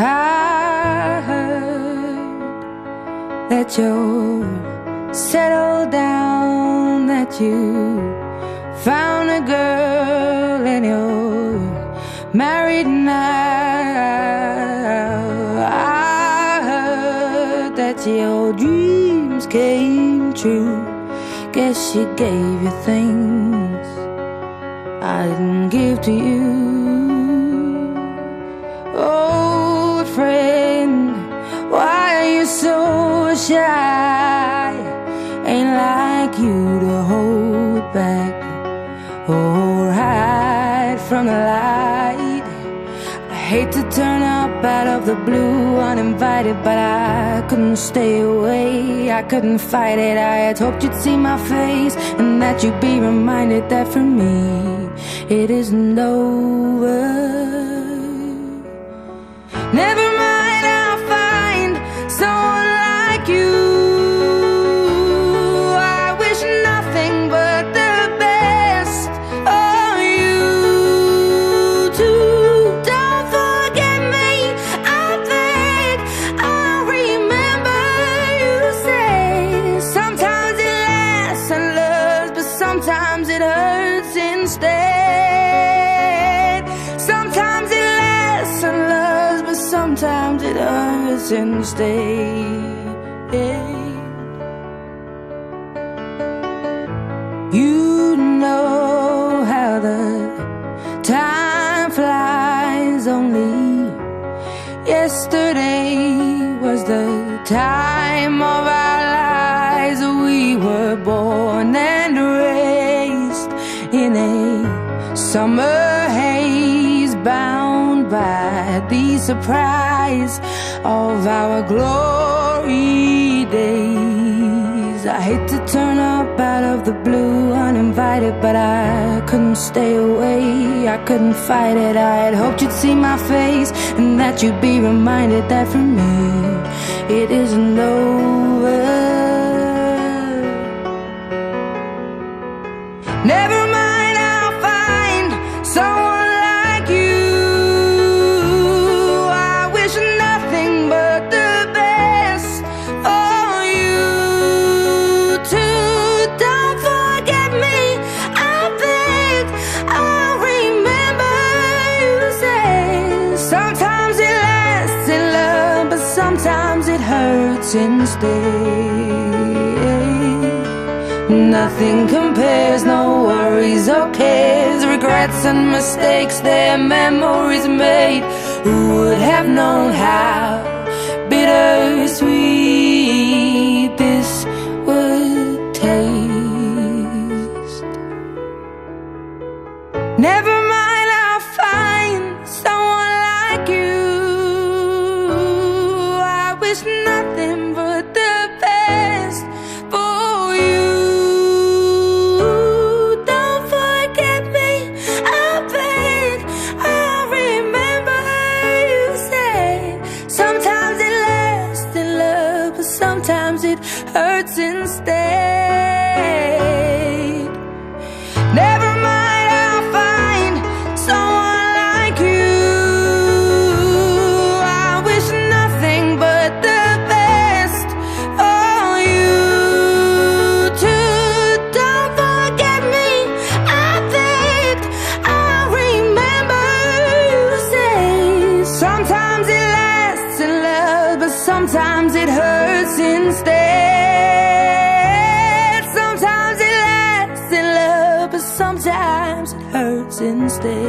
I heard that you're settled down, that you found a girl and you're married now. I heard that your dreams came true. Guess she gave you things I didn't give to you. Old friend, why are you so shy? Ain't like you to hold back or hide from the light. I hate to turn up out of the blue uninvited, but I couldn't stay away, I couldn't fight it. I had hoped you'd see my face and that you'd be reminded that for me it isn't over. Never mind, I'll find someone like you. I wish nothing but the best for you too. Don't forget me, I beg. I remember you say sometimes it lasts and loves, but sometimes it hurts instead. Sometimes it lasts and loves, but sometimes it hurts instead. You know how the time flies. Only yesterday was the time of our lives. We were born and raised in a summer haze, bound by the surprise of our glory days. I hate to turn up out of the blue uninvited, but I couldn't stay away, I couldn't fight it. I had hoped you'd see my face and that you'd be reminded that for me it isn't over. Never mind, I'll find someone like you. I wish nothing but the best for you too. Don't forget me, I beg. I remember you say sometimes it lasts in love, but sometimes it hurts instead. Nothing compares, no worries or cares, regrets and mistakes, their memories made. Who would have known how bittersweet this would taste? Never mind, I'll find someone like you. I wish nothing but the best for you. Don't forget me, I beg. I remember you said sometimes it lasts in love, but sometimes it hurts instead. Never mind, I'll find someone like you. I wish nothing but the best for you too. Don't forget me, I begged. I remember you say sometimes it lasts in love, but sometimes it hurts instead. Sometimes it lasts in love, but sometimes it hurts instead.